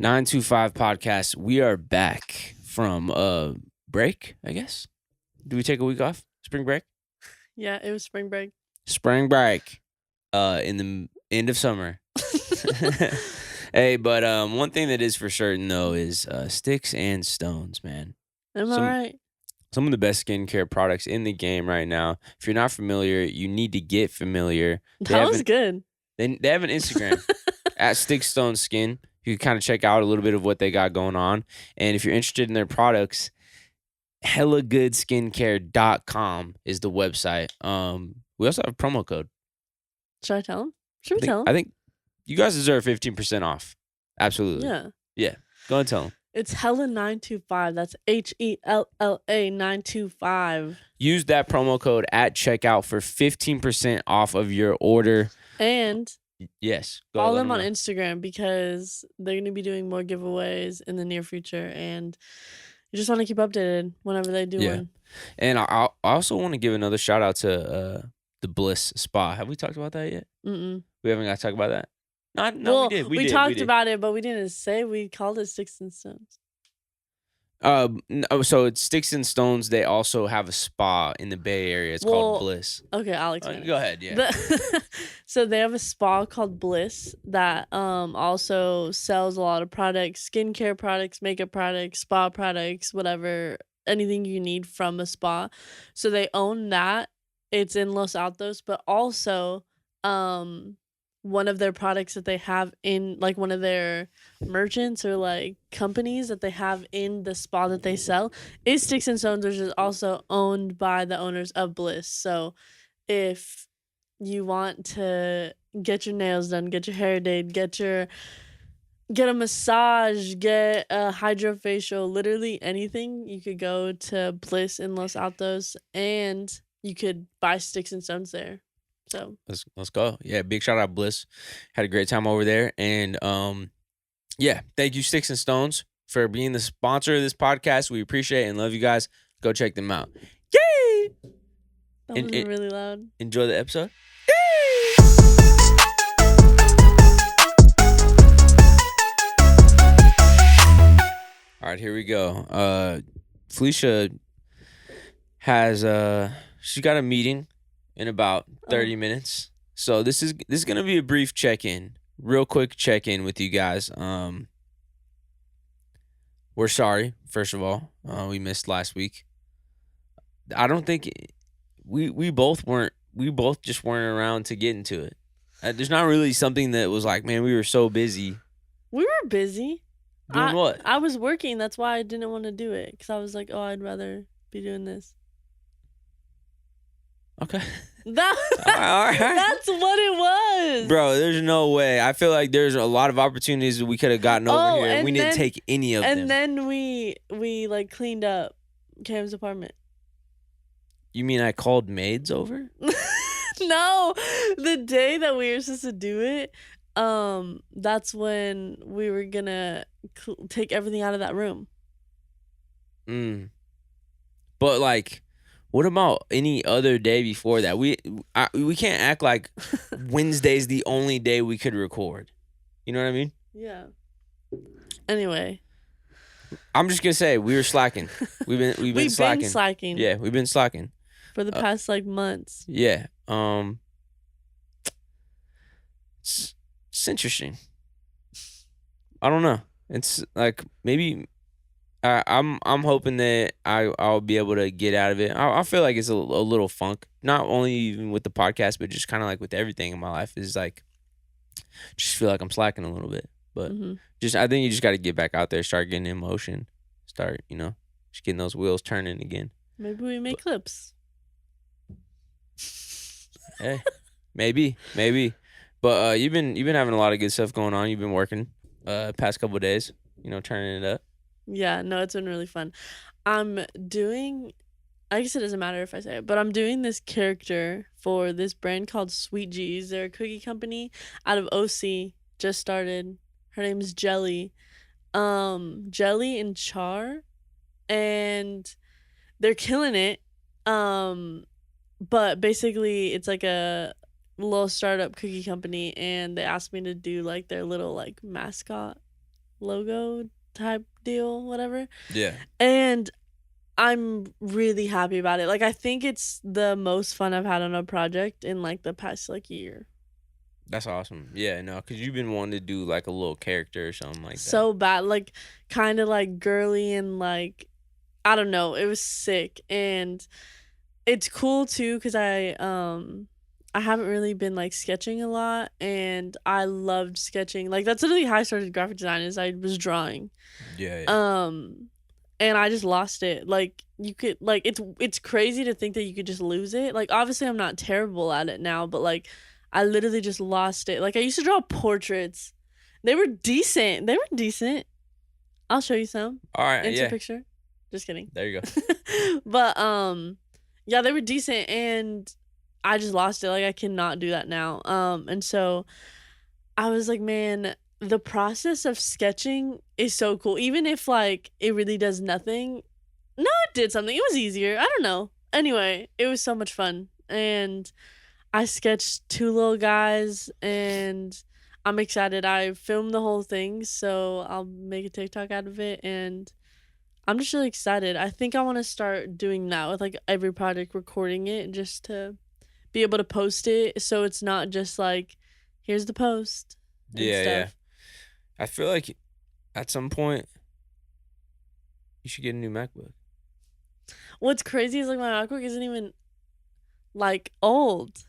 925 podcast. We are back from break, I guess. Do we take a week off? Spring break? Yeah, it was spring break. Spring break. In the end of summer. Hey, but one thing that is for certain though is sticks and stones, man. Am I right? Some of the best skincare products in the game right now. If you're not familiar, you need to get familiar. That was good. They have an Instagram at Stickstone Skin. You can kind of check out a little bit of what they got going on. And if you're interested in their products, hellagoodskincare.com is the website. We also have a promo code. Should I tell them? Should we tell them? I think you guys deserve 15% off. Absolutely. Yeah. Go ahead and tell them. It's Hella925. That's HELLA925. Use that promo code at checkout for 15% off of your order. And yes, follow them on Instagram because they're going to be doing more giveaways in the near future. And you just want to keep updated whenever they do one. And I also want to give another shout out to the Bliss Spa. Have we talked about that yet? Mm-mm. We haven't got to talk about that? No, well, we did. We talked about it, but we didn't say we called it Sticks and Stones. No, so it's Sticks and Stones. They also have a spa in the Bay Area. It's called Bliss. Okay, I'll explain. Go ahead, yeah. So they have a spa called Bliss that also sells a lot of products, skincare products, makeup products, spa products, whatever, anything you need from a spa. So they own that. It's in Los Altos, but also one of their products that they have in like one of their merchants or like companies that they have in the spa that they sell is Sticks and Stones, which is also owned by the owners of Bliss. So if you want to get your nails done, get your hair did, get a massage, get a hydrofacial, literally anything, you could go to Bliss in Los Altos and you could buy Sticks and Stones there. So let's go. Yeah, big shout out Bliss. Had a great time over there. And yeah, thank you Sticks and Stones for being the sponsor of this podcast. We appreciate it and love you guys. Go check them out. Yay! That was really loud. Enjoy the episode. Yay! All right, here we go. Felicia has she's got a meeting in about 30 minutes. So this is gonna be a brief check-in. Real quick check-in with you guys. We're sorry, first of all. We missed last week. I don't think we both just weren't around to get into it. There's not really something that was like, man, we were so busy. We were busy. Doing what? I was working. That's why I didn't want to do it. Because I was like, oh, I'd rather be doing this. Okay. All right. That's what it was. Bro, there's no way. I feel like there's a lot of opportunities that we could have gotten over here and we didn't take any of them. And then we like cleaned up Cam's apartment. You mean I called maids over? No. The day that we were supposed to do it, that's when we were gonna take everything out of that room. But like, what about any other day before that? We can't act like Wednesday's the only day we could record. You know what I mean? Yeah. Anyway, I'm just gonna say we were slacking. We've been slacking. Yeah, we've been slacking for the past like months. Yeah. It's interesting. I don't know. It's like maybe. I'm hoping that I'll be able to get out of it. I feel like it's a little funk, not only even with the podcast, but just kind of like with everything in my life. Is like, just feel like I'm slacking a little bit. But I think you just got to get back out there, start getting in motion, start just getting those wheels turning again. Maybe we make clips. Hey, maybe. But you've been having a lot of good stuff going on. You've been working past couple of days, turning it up. Yeah, no, it's been really fun. I'm doing, I guess it doesn't matter if I say it, but I'm doing this character for this brand called Sweet G's. They're a cookie company out of OC, just started. Her name is Jelly. Jelly and Char. And they're killing it. But basically it's like a little startup cookie company, and they asked me to do like their little like mascot logo type deal, whatever. Yeah. And I'm really happy about it. Like, I think it's the most fun I've had on a project in like the past like year. That's awesome. Yeah, no, because you've been wanting to do like a little character or something like that. So bad, like kind of like girly and like I don't know. It was sick, and it's cool too because I haven't really been like sketching a lot, and I loved sketching. Like that's literally how I started graphic design. Is I was drawing. Yeah. And I just lost it. Like you could like it's crazy to think that you could just lose it. Like obviously I'm not terrible at it now, but like I literally just lost it. Like I used to draw portraits. They were decent. They were decent. I'll show you some. All right. Insert Yeah. picture. Just kidding. There you go. But yeah, they were decent and I just lost it. Like I cannot do that now. And so I was like, man, the process of sketching is so cool. Even if like it really does nothing. No, it did something. It was easier. I don't know. Anyway, it was so much fun. And I sketched 2 little guys and I'm excited. I filmed the whole thing, so I'll make a TikTok out of it and I'm just really excited. I think I want to start doing that with like every project, recording it just to be able to post it so it's not just like here's the post and Yeah, stuff. yeah. I feel like at some point you should get a new MacBook. What's crazy is like my MacBook isn't even like old.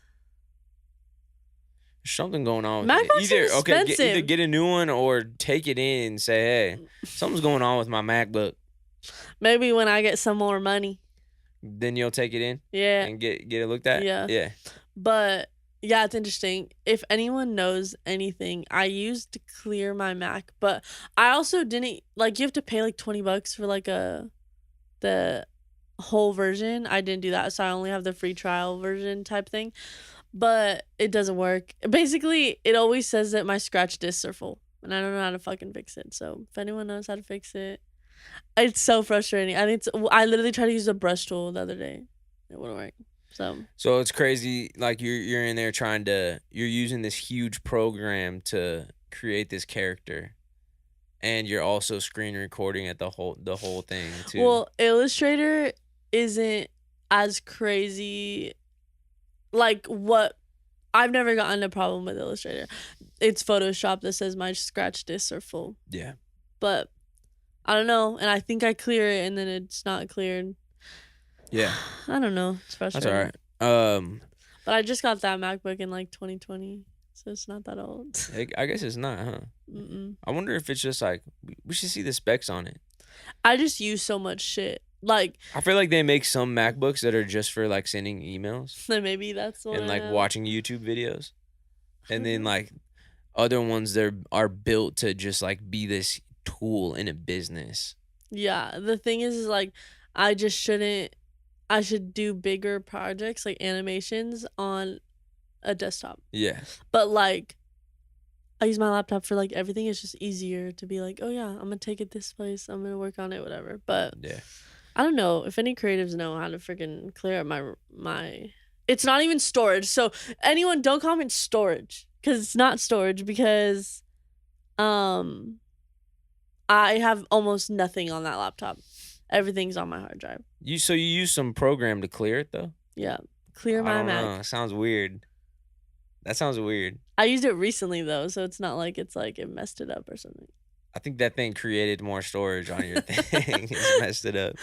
There's something going on with MacBooks it. are Either expensive. get a new one or take it in and say, hey, something's going on with my MacBook. Maybe when I get some more money. Then you'll take it in Yeah. and get it looked at. Yeah. Yeah. But yeah, it's interesting. If anyone knows anything, I used to clear my Mac, but I also didn't like you have to pay like $20 for like the whole version. I didn't do that, so I only have the free trial version type thing. But it doesn't work. Basically, it always says that my scratch discs are full, and I don't know how to fucking fix it. So if anyone knows how to fix it, it's so frustrating. I literally tried to use a brush tool the other day. It wouldn't work. So it's crazy. Like you're in there you're using this huge program to create this character, and you're also screen recording at the whole thing too. Well, Illustrator isn't as crazy. Like what I've never gotten a problem with Illustrator. It's Photoshop that says my scratch discs are full. Yeah. But I don't know, and I think I clear it and then it's not cleared. Yeah. I don't know. It's frustrating. That's all right. But I just got that MacBook in like 2020, so it's not that old. I guess it's not, huh? Mm-mm. I wonder if it's just like we should see the specs on it. I just use so much shit. Like I feel like they make some MacBooks that are just for like sending emails maybe that's what and like I have. watching YouTube videos, and then like other ones that are built to just like be this tool in a business. Yeah, the thing is like I just shouldn't. I should do bigger projects like animations on a desktop. Yeah. But like I use my laptop for like everything. It's just easier to be like, oh yeah, I'm gonna take it this place. I'm gonna work on it, whatever. But Yeah. I don't know if any creatives know how to freaking clear up my. It's not even storage. So anyone, don't comment storage because it's not storage because, I have almost nothing on that laptop. Everything's on my hard drive. You use some program to clear it though? Yeah, clear my I don't Mac. know. It sounds weird. That sounds weird. I used it recently though, so it's not like it's like it messed it up or something. I think that thing created more storage on your thing. It's messed it up.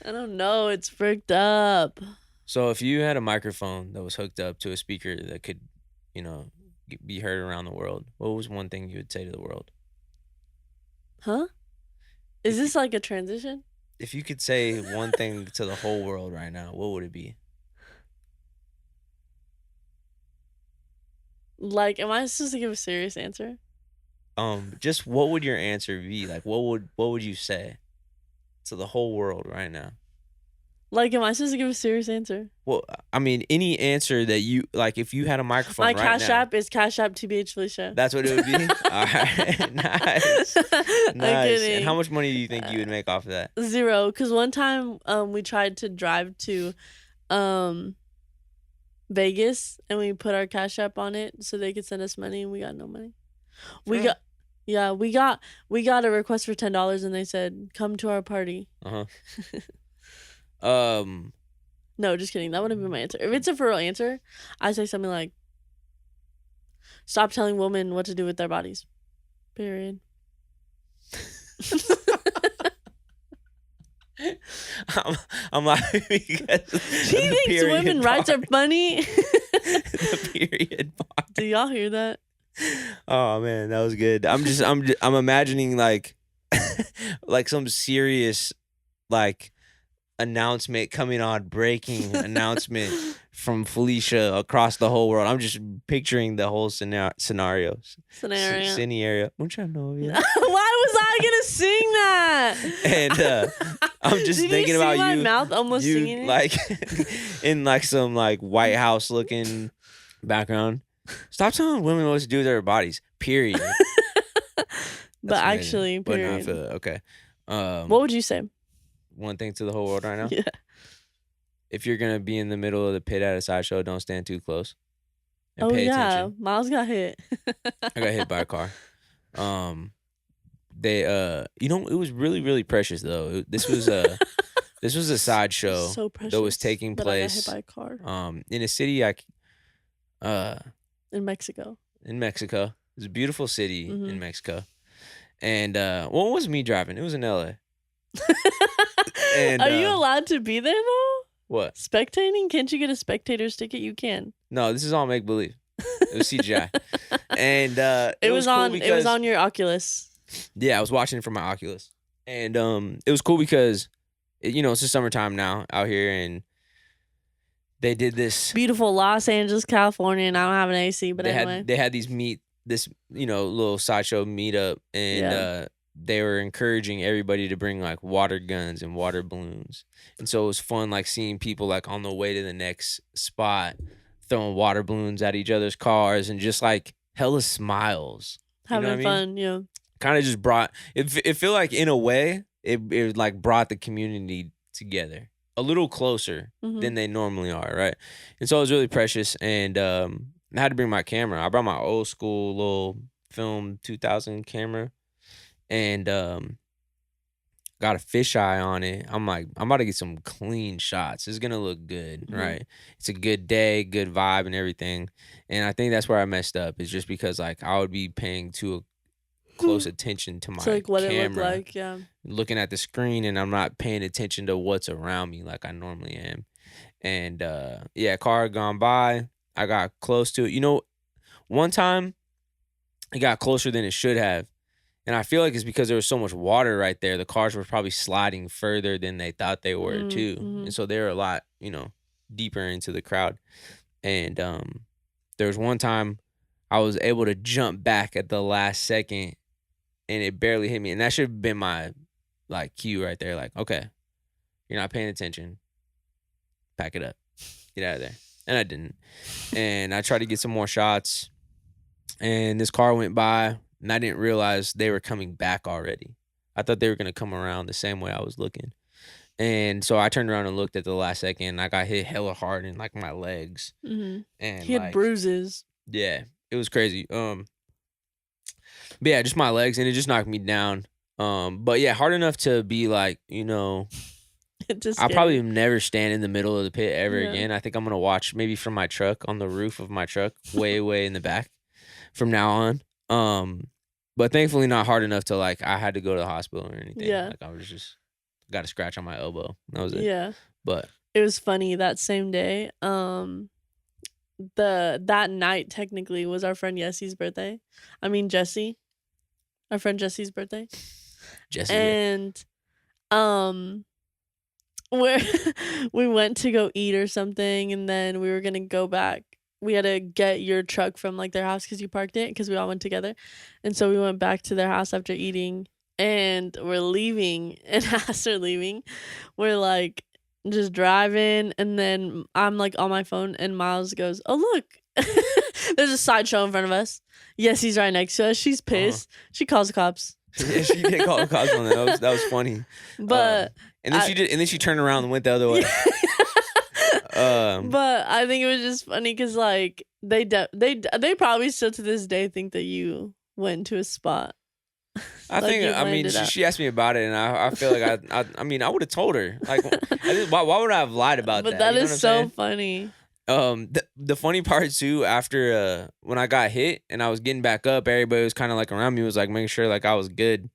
I don't know. It's fricked up. So if you had a microphone that was hooked up to a speaker that could, be heard around the world, what was one thing you would say to the world? Huh? Is this like a transition? If you could say one thing to the whole world right now, what would it be? Like, am I supposed to give a serious answer? Just what would your answer be? Like, what would you say to the whole world right now? Like, am I supposed to give a serious answer? Well, I mean, any answer that you like. If you had a microphone, My right Cash now, App is Cash App TBH Felicia. that's what it would be. All right, nice, I'm nice. kidding. And how much money do you think you would make off of that? 0. Because one time, we tried to drive to, Vegas, and we put our Cash App on it so they could send us money, and we got no money. Yeah, we got a request for $10 and they said, "Come to our party." Uh huh. No, just kidding. That wouldn't be my answer. If it's a for real answer, I say something like, "Stop telling women what to do with their bodies." Period. I'm laughing because She thinks women rights are funny. The period part. Do y'all hear that? Oh man, that was good. I'm imagining like like some serious like announcement coming on, breaking announcement from Felicia across the whole world. I'm just picturing the whole scenario. Scenario. Mucho novia. Why was I gonna sing that? And I'm just Did thinking you see about my you, mouth almost singing it? like in like some like White House looking background. Stop telling women what to do with their bodies. Period. But actually, but period. not for okay. What would you say? One thing to the whole world right now. Yeah. If you're gonna be in the middle of the pit at a sideshow, don't stand too close. And Oh pay yeah, attention. Myles got hit. I got hit by a car. They it was really, really precious though. This was a sideshow So precious. that was taking that I got place hit by a car in a city in Mexico. in Mexico. It's a beautiful city Mhm. in Mexico. And well, it wasn't me driving, it was in LA. And Are you allowed to be there though? what? Spectating? Can't you get a spectator's ticket? You can. No, this is all make believe. It was CGI. And It was cool on. It was because- on your Oculus. Yeah, I was watching it from my Oculus. And it was cool because it's the summertime now out here, and they did this. Beautiful Los Angeles, California, and I don't have an AC, but anyway. They had these little sideshow meetup, and they were encouraging everybody to bring like water guns and water balloons. And so it was fun like seeing people like on the way to the next spot throwing water balloons at each other's cars and just like hella smiles. Having fun, yeah. Kind of just brought it feel like in a way it like brought the community together a little closer than they normally are, right? And so it was really precious. And I had to bring my camera. I brought my old school little film 2000 camera, and got a fisheye on it. I'm like, I'm about to get some clean shots. It's gonna look good, right? It's a good day, good vibe, and everything. And I think that's where I messed up. Is just because like I would be paying too close attention to my So like what camera, it looked like, yeah. looking at the screen, and I'm not paying attention to what's around me like I normally am. And car had gone by. I got close to it. One time it got closer than it should have. And I feel like it's because there was so much water right there. The cars were probably sliding further than they thought they were too. And so they were a lot, deeper into the crowd. And there was one time I was able to jump back at the last second, and it barely hit me. And that should have been my like cue right there. Like, okay, you're not paying attention. Pack it up. Get out of there. And I didn't. And I tried to get some more shots. And this car went by, and I didn't realize they were coming back already. I thought they were going to come around the same way I was looking. And so I turned around and looked at the last second, and I got hit hella hard in like my legs. And And he had bruises. Yeah, it was crazy. But yeah, just my legs, and it just knocked me down. But yeah, hard enough to be like, I'll probably never stand in the middle of the pit ever again. I think I'm gonna watch maybe from my truck, on the roof of my truck, way in the back from now on. But thankfully not hard enough to like I had to go to the hospital or anything. Yeah. Like I was just got a scratch on my elbow. That was it. Yeah. But it was funny that same day. That night technically was our friend Jesse's birthday. Jesse. Our friend Jesse's birthday. Jesse. And where we went to go eat or something, and then we were gonna go back. We had to get your truck from like their house because you parked it, because we all went together. And so we went back to their house after eating, and we're leaving. And as we're leaving, we're like just driving, and then I'm like on my phone, and Myles goes, "Oh look, there's a sideshow in front of us." Yes, he's right next to us. She's pissed. She calls the cops. Yeah, she did call the cops on that. That was funny. But and then she turned around and went the other way. But I think it was just funny because like they probably still to this day think that you went to a spot. I Like, think you I mean planned it out. she asked me about it, and I feel like I mean I would have told her like why would I have lied about But that? that You know is what I'm so saying? funny. The funny part too, after when I got hit and I was getting back up, everybody was kind of like around me, was like making sure like I was good.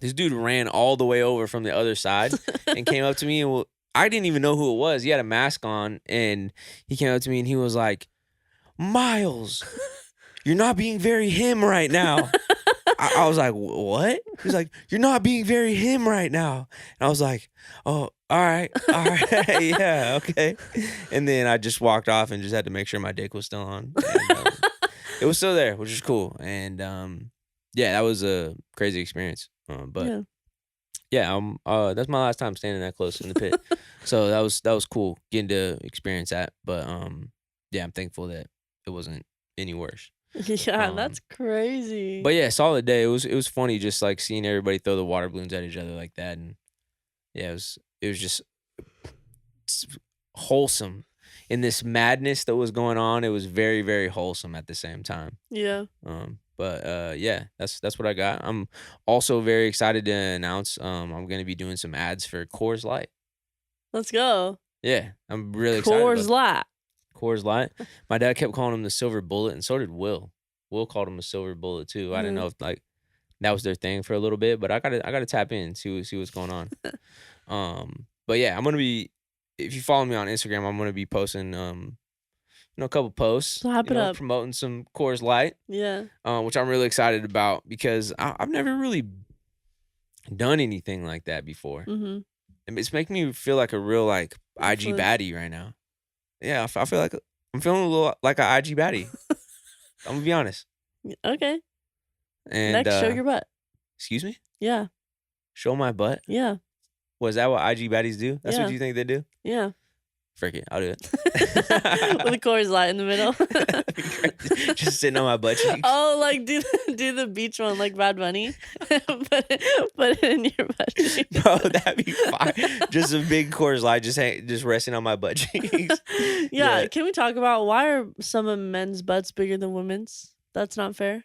This dude ran all the way over from the other side and came up to me, and I didn't even know who it was. He had a mask on, and he came up to me and he was like, "Miles, you're not being very him right now." I was like, "What?" He was like, "You're not being very him right now." And I was like, "Oh, all right, yeah, okay." And then I just walked off and just had to make sure my dick was still on. And, it was still there, which is cool. And yeah, that was a crazy experience. But Yeah. yeah, that's my last time standing that close in the pit. So that was cool getting to experience that. But yeah, I'm thankful that it wasn't any worse. Yeah, Um, that's crazy. but yeah, solid day. It was funny just like seeing everybody throw the water balloons at each other like that, and yeah, it was just wholesome in this madness that was going on. It was very very wholesome at the same time. Yeah. But yeah, that's what I got. I'm also very excited to announce I'm gonna be doing some ads for Coors Light. Let's go. Yeah, I'm really excited Coors about Light. Coors Light. My dad kept calling him the Silver Bullet, and so did Will. Will called him a Silver Bullet too. I didn't know if like that was their thing for a little bit, but I gotta tap in and see what's going on. But yeah, I'm gonna be, if you follow me on Instagram, I'm gonna be posting a couple posts, Slap it up. promoting some Coors Light, Yeah. which I'm really excited about because I've never really done anything like that before. Mm-hmm. And it's making me feel like a real like IG Influence. baddie right now. Yeah, I feel like I'm feeling a little like an IG baddie. I'm gonna be honest. Okay. And Next, show your butt. excuse me? Yeah. Show my butt? Yeah. Was that what IG baddies do? That's Yeah. what you think they do? Yeah. Frick it, I'll do it. With a Coors Light in the middle. Just sitting on my butt cheeks. Oh, like do the beach one like Bad Bunny. put it in your butt cheeks. Bro, that'd be fire. Just a big Coors Light just resting on my butt cheeks. Yeah. Can we talk about why are some of men's butts bigger than women's? That's not fair.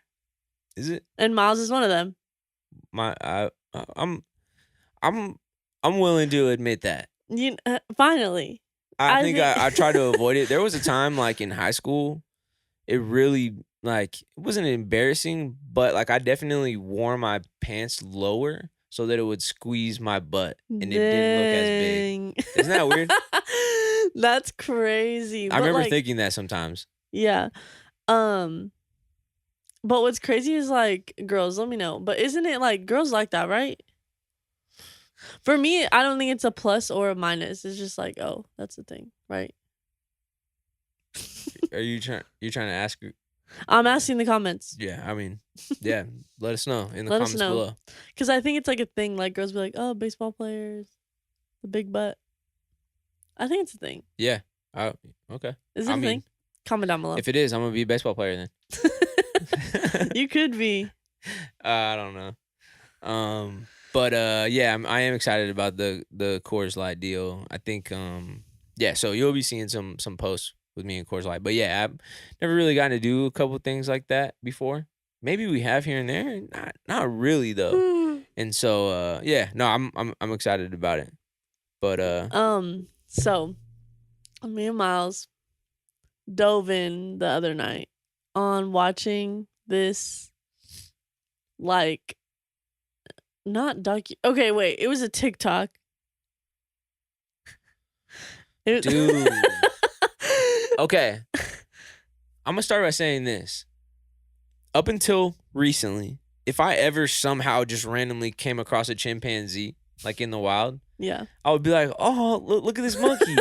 Is it? And Miles is one of them. I'm willing to admit that. Finally. I think I try to avoid it. There was a time like in high school, it really like it wasn't embarrassing, but like I definitely wore my pants lower so that it would squeeze my butt and it didn't look as big. Isn't that weird? That's crazy. I remember thinking that sometimes. Yeah. But what's crazy is like girls, let me know. But isn't it like girls like that, right? For me, I don't think it's a plus or a minus. It's just like, oh, that's the thing, right? Are you trying to ask? I'm asking the comments. Yeah, I mean, yeah. Let us know in the Let comments us know. below. Because I think it's like a thing. Like girls be like, oh, baseball players, the big butt. I think it's a thing. Yeah. Okay. Is it a thing? Comment down below. If it is, I'm gonna be a baseball player then. You could be. I don't know. But yeah, I am excited about the Coors Light deal. I think yeah, so you'll be seeing some posts with me and Coors Light. But yeah, I've never really gotten to do a couple things like that before. Maybe we have here and there, not really though. And so yeah, no, I'm excited about it. But so me and Miles dove in the other night on watching this like not okay, wait, it was a TikTok. Dude. Okay. I'm gonna start by saying this. Up until recently, if I ever somehow just randomly came across a chimpanzee like in the wild, yeah, I would be like, "Oh, look at this monkey!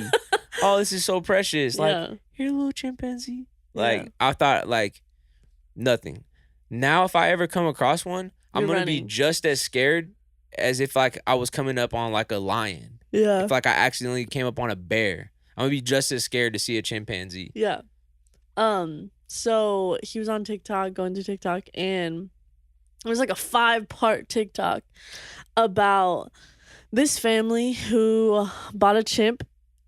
Oh, this is so precious! Like, here, little chimpanzee." Like, I thought like nothing. Now, if I ever come across one, I'm gonna be just as scared as if like I was coming up on like a lion. Yeah. If like I accidentally came up on a bear, I'm gonna be just as scared to see a chimpanzee. Yeah. So he was on TikTok, going through TikTok, and it was like a 5-part TikTok about this family who bought a chimp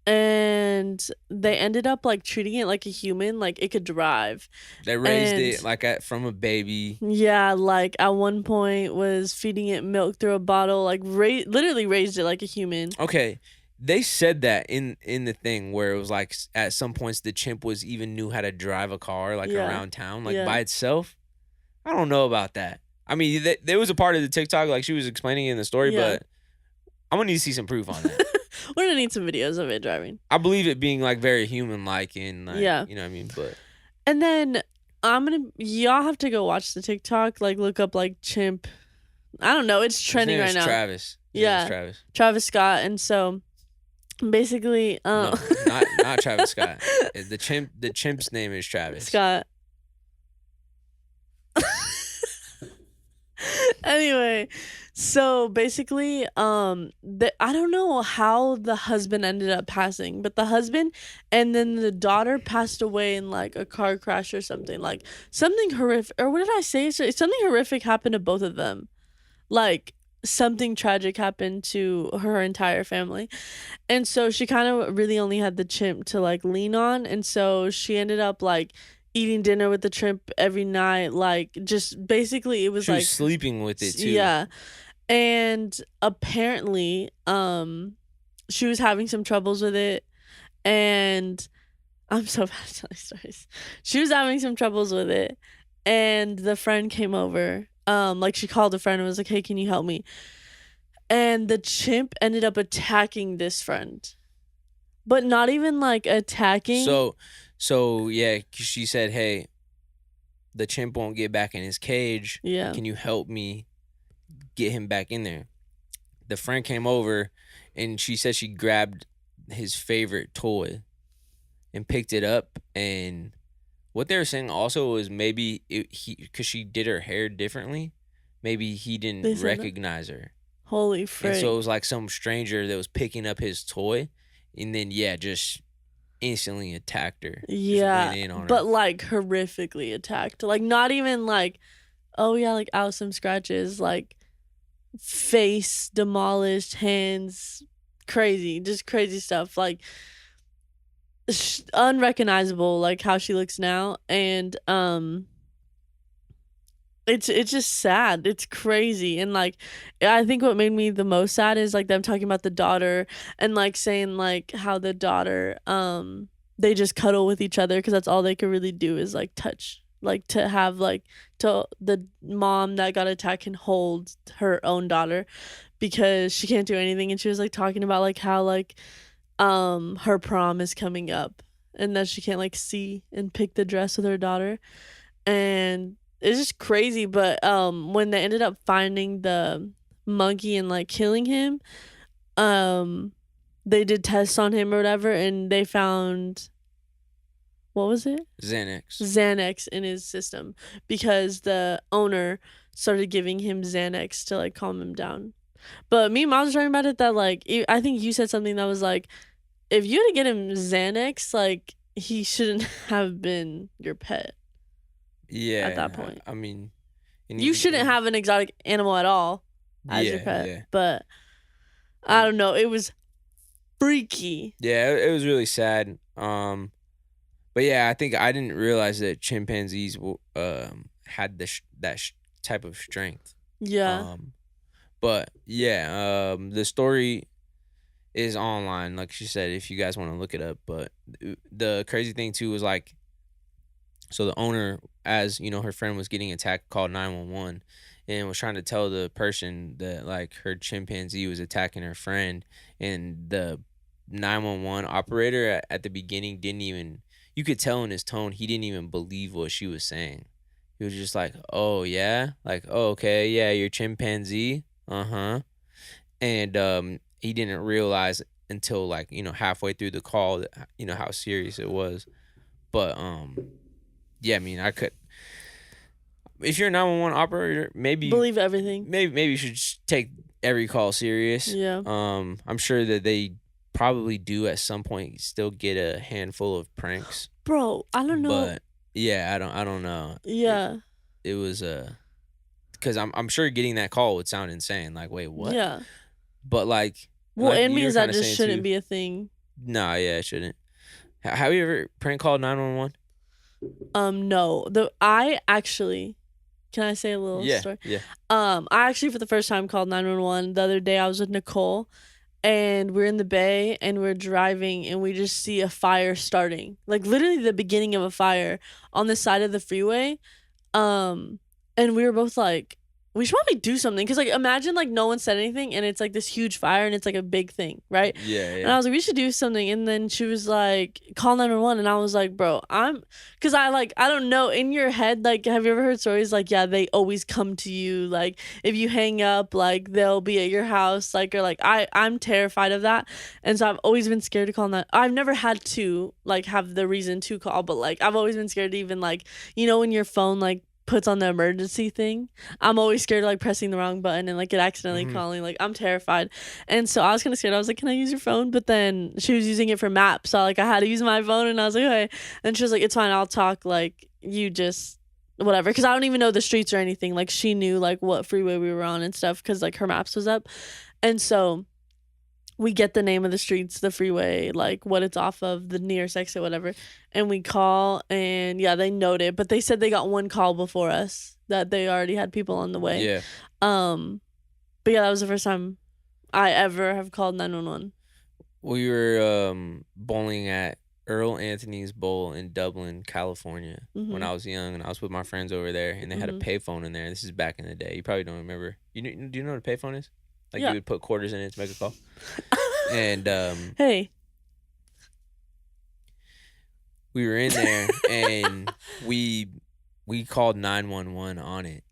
and they ended up like treating it like a human, like it could drive. They raised And it like from a baby. yeah, like at one point was feeding it milk through a bottle, like literally raised it like a human. Okay, they said that in the thing where it was like at some points the chimp was even knew how to drive a car like Yeah. around town like Yeah. by itself. I don't know about that. I mean, there was a part of the TikTok like she was explaining it in the story, Yeah. but I'm gonna need to see some proof on that. We're gonna need some videos of it driving. I believe it being like very human like and like, Yeah. you know what I mean, but And then y'all have to go watch the TikTok, like look up like chimp. I don't know, it's trending right now. Travis. Yeah. Travis Scott. And so basically no, not Travis Scott. The chimp's name is Travis Scott. Anyway, so basically I don't know how the husband ended up passing, but the husband and then the daughter passed away in like a car crash or something, like something horrific. Or what did I say? Something horrific happened to both of them, like something tragic happened to her entire family. And so she kind of really only had the chimp to like lean on, and so she ended up like eating dinner with the chimp every night, like just basically it was she like was sleeping with it too. Yeah. And apparently she was having some troubles with it, and I'm so bad at telling stories. She was having some troubles with it, and the friend came over. Like she called a friend and was like, "Hey, can you help me?" And the chimp ended up attacking this friend, but not even like attacking. So yeah, she said, "Hey, the chimp won't get back in his cage. Yeah. Can you help me get him back in there?" The friend came over, and she said she grabbed his favorite toy and picked it up. And what they were saying also was maybe because she did her hair differently, maybe he didn't recognize her. Holy frick. And so it was like some stranger that was picking up his toy, and then just instantly attacked her. Yeah, went in on her. But like horrifically attacked. Like not even like, oh yeah, like out some scratches, like face demolished, hands, crazy, just crazy stuff. Like unrecognizable, like how she looks now. And it's just sad. It's crazy. And like I think what made me the most sad is like them talking about the daughter and like saying like how the daughter they just cuddle with each other because that's all they could really do is like touch, like to have like to the mom that got attacked can hold her own daughter because she can't do anything. And she was like talking about like how like her prom is coming up and that she can't like see and pick the dress with her daughter. And it's just crazy. But when they ended up finding the monkey and like killing him, they did tests on him or whatever, and they found, what was it? Xanax in his system because the owner started giving him Xanax to like calm him down. But me and Mom was talking about it that like I think you said something that was like, if you had to get him Xanax, like he shouldn't have been your pet. Yeah. At that point. I mean, you shouldn't have an exotic animal at all as your pet. Yeah. But I don't know. It was freaky. Yeah, it was really sad. But yeah, I think I didn't realize that chimpanzees had that type of strength. Yeah. But yeah, the story is online, like she said, if you guys want to look it up. But the crazy thing too was like, so the owner, as you know, her friend was getting attacked, called 911 and was trying to tell the person that like her chimpanzee was attacking her friend, and the 911 operator at the beginning didn't even, you could tell in his tone, he didn't even believe what she was saying. He was just like, "Oh yeah, like, oh, okay, yeah, your chimpanzee, and he didn't realize until like, you know, halfway through the call that, you know, how serious it was. But yeah, I mean, I could, if you're a 911 operator, maybe believe everything. Maybe you should just take every call serious. Yeah. I'm sure that they probably do at some point still get a handful of pranks. Bro, I don't know. But yeah, I don't know. Yeah. It was because I'm sure getting that call would sound insane. Like, wait, what? Yeah. But like, well, it means that just shouldn't be a thing. Nah, yeah, it shouldn't. Have you ever prank called 911? No. I actually, can I say a little Yeah, story? yeah. I actually for the first time called 911 the other day. I was with Nicole and we're in the bay and we're driving and we just see a fire starting. Like literally the beginning of a fire on the side of the freeway. And we were both like, we should probably do something because like imagine like no one said anything and it's like this huge fire and it's like a big thing, right? Yeah, And I yeah. was like, we should do something. And then she was like, call 911. And I was like, bro, because I don't know, in your head, like, have you ever heard stories like, yeah, they always come to you. Like, if you hang up, like, they'll be at your house. Like, or like, I'm terrified of that. And so I've always been scared to call that. I've never had to, like, have the reason to call, but like, I've always been scared to even, like, when your phone, like, puts on the emergency thing. I'm always scared of like pressing the wrong button and like it accidentally Mhm. calling. Like I'm terrified. And so I was kind of scared. I was like, can I use your phone? But then she was using it for maps. So like I had to use my phone and I was like, okay. And she was like, it's fine. I'll talk. Like you just whatever. Because I don't even know the streets or anything. Like she knew like what freeway we were on and stuff because like her maps was up. And so we get the name of the streets, the freeway, like what it's off of, the nearest exit, whatever. And we call and yeah, they noted, but they said they got one call before us that they already had people on the way. Yeah. But yeah, that was the first time I ever have called 911. We were bowling at Earl Anthony's Bowl in Dublin, California, when Mhm. I was young, and I was with my friends over there, and they had a Mhm. payphone in there. This is back in the day. You probably don't remember. Do you know what a payphone is? Like Yeah. you would put quarters in it to make a call. And Hey. we were in there, and we called 911 on it,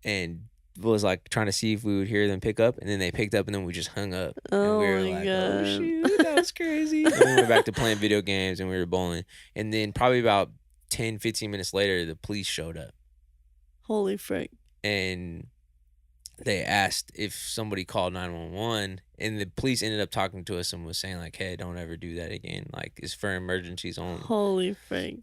and was like trying to see if we would hear them pick up, and then they picked up, and then we just hung up, and we Oh were my like, "Oh god. shoot, that was crazy." And we went back to playing video games, and we were bowling, and then probably about 10, 15 minutes later, the police showed up, Holy frick. and they asked if somebody called 911, and the police ended up talking to us and was saying like, "Hey, don't ever do that again. Like, it's for emergencies only." Holy frick.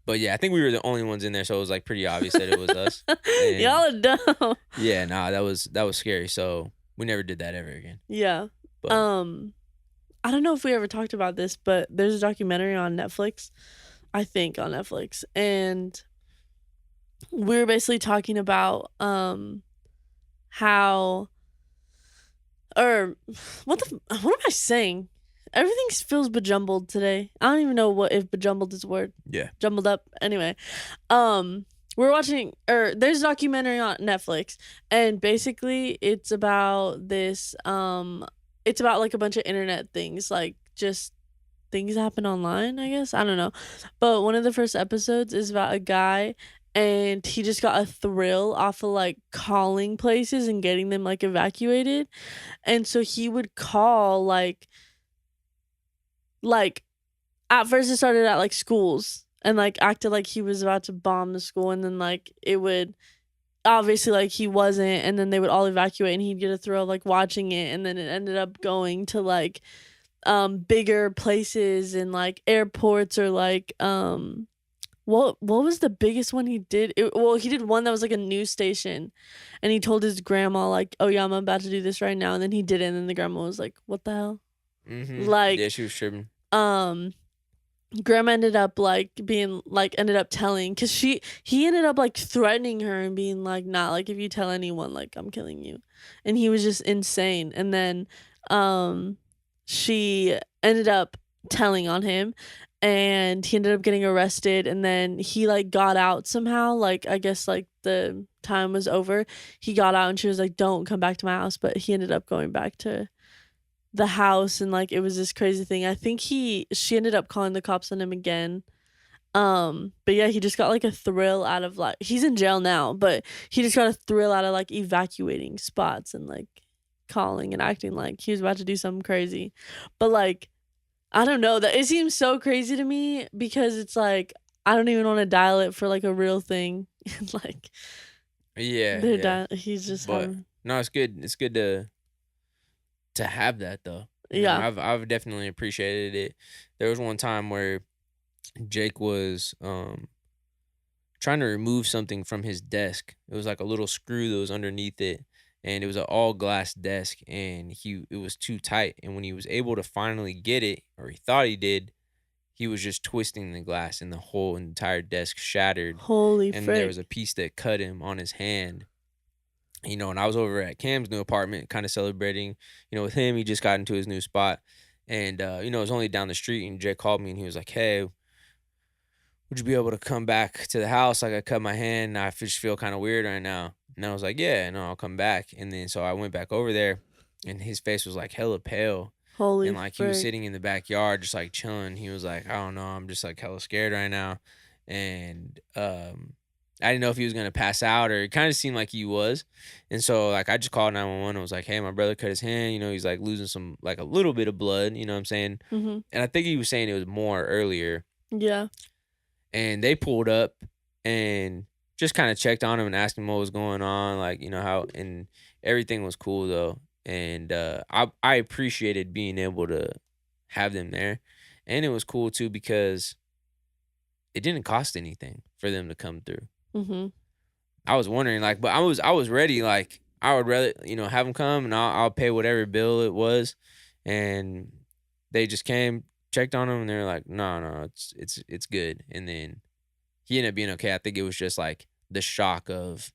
But yeah, I think we were the only ones in there, so it was like pretty obvious that it was us. And Y'all are dumb. yeah, nah, that was scary. So we never did that ever again. Yeah. But I don't know if we ever talked about this, but there's a documentary on Netflix, I think on Netflix, and we were basically talking about how or what am I saying? Everything feels bejumbled today. I don't even know what if bejumbled is a word. yeah, Jumbled up. Anyway, we're watching or there's a documentary on Netflix and basically it's about this it's about like a bunch of internet things, like just things that happen online, I guess. I don't know. But one of the first episodes is about a guy and he just got a thrill off of like calling places and getting them like evacuated. And so he would call like at first it started at like schools and like acted like he was about to bomb the school and then like it would obviously like he wasn't and then they would all evacuate and he'd get a thrill of like watching it and then it ended up going to like bigger places and like airports or like what was the biggest one he did? He did one that was like a news station and he told his grandma like, oh yeah, I'm about to do this right now, and then he did it and then the grandma was like, what the hell? yeah, Like she was tripping. grandma ended up like being like ended up telling because he ended up like threatening her and being like, nah, like if you tell anyone, like I'm killing you. And he was just insane. And then she ended up telling on him and he ended up getting arrested and then he like got out somehow, like I guess like the time was over. He got out and she was like, don't come back to my house, but he ended up going back to the house and like it was this crazy thing. I think she ended up calling the cops on him again. But yeah, he just got like a thrill out of like he's in jail now, but he just got a thrill out of like evacuating spots and like calling and acting like he was about to do something crazy. But like I don't know, that it seems so crazy to me because it's like I don't even want to dial it for like a real thing. Like Yeah. he's just But having no, it's good. It's good to have that though. yeah. I've definitely appreciated it. There was one time where Jake was trying to remove something from his desk. It was like a little screw that was underneath it, and it was an all glass desk, and it was too tight. And when he was able to finally get it, or he thought he did, he was just twisting the glass, and the whole entire desk shattered. Holy And there frick. was a piece that cut him on his hand. You know, and I was over at Cam's new apartment, kind of celebrating, you know, with him. He just got into his new spot. And, you know, it was only down the street, and Jay called me, and he was like, hey, would you be able to come back to the house? Like, I cut my hand, and I just feel kind of weird right now. And I was like, yeah, no, I'll come back. And then so I went back over there, and his face was like hella pale. Holy And like he was frick. sitting in the backyard just like chilling. He was like, I don't know, I'm just like hella scared right now. And I didn't know if he was gonna pass out, or it kind of seemed like he was. And so like I just called 911 and was like, hey, my brother cut his hand, you know, he's like losing some, like a little bit of blood, you know what I'm saying? Mm-hmm. And I think he was saying it was more earlier. Yeah. And they pulled up and just kind of checked on him and asked him what was going on, like, you know, how, and everything was cool though. And I appreciated being able to have them there. And it was cool too because it didn't cost anything for them to come through. Mm-hmm. I was wondering, like, but I was ready, like, I would rather, you know, have them come, and I'll pay whatever bill it was. And they just came, checked on him, and they're like, no, it's good. And then he ended up being okay. I think it was just like the shock of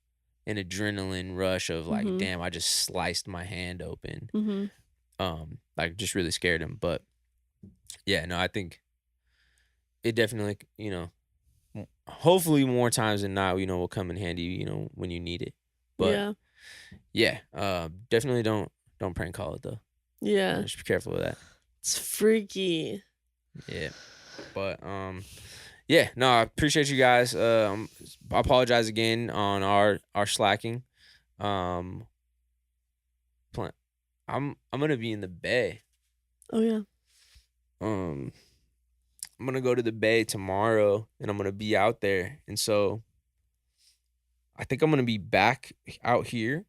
an adrenaline rush of like, Mhm. damn, I just sliced my hand open. Mm-hmm. Like just really scared him. But yeah, no, I think it definitely, you know, hopefully more times than not, you know, will come in handy, you know, when you need it. But Yeah. definitely don't prank call it though. Yeah. Just be careful with that. It's freaky. Yeah. But yeah, no, I appreciate you guys. I apologize again on our slacking. I'm gonna be in the Bay. Oh yeah. I'm gonna go to the Bay tomorrow, and I'm gonna be out there, and so I think I'm gonna be back out here.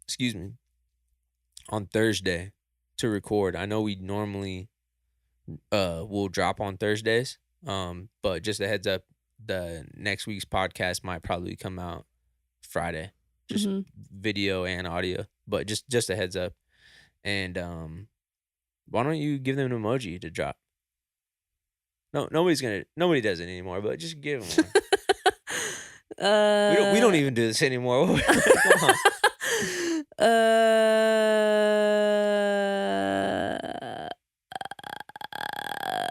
Excuse me. On Thursday to record. I know we normally will drop on Thursdays. But just a heads up, the next week's podcast might probably come out Friday. Just video and audio. But just a heads up. And why don't you give them an emoji to drop? No, nobody does it anymore, but just give them one. We don't even do this anymore. Come on.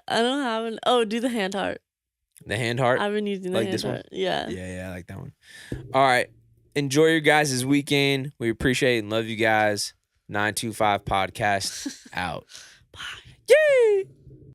I don't have an. Oh, do the hand heart. The hand heart. I've been using the like hand this heart. one. Yeah. Yeah, I like that one. All right, enjoy your guys' weekend. We appreciate and love you guys. 925 podcast out. Bye. Yay!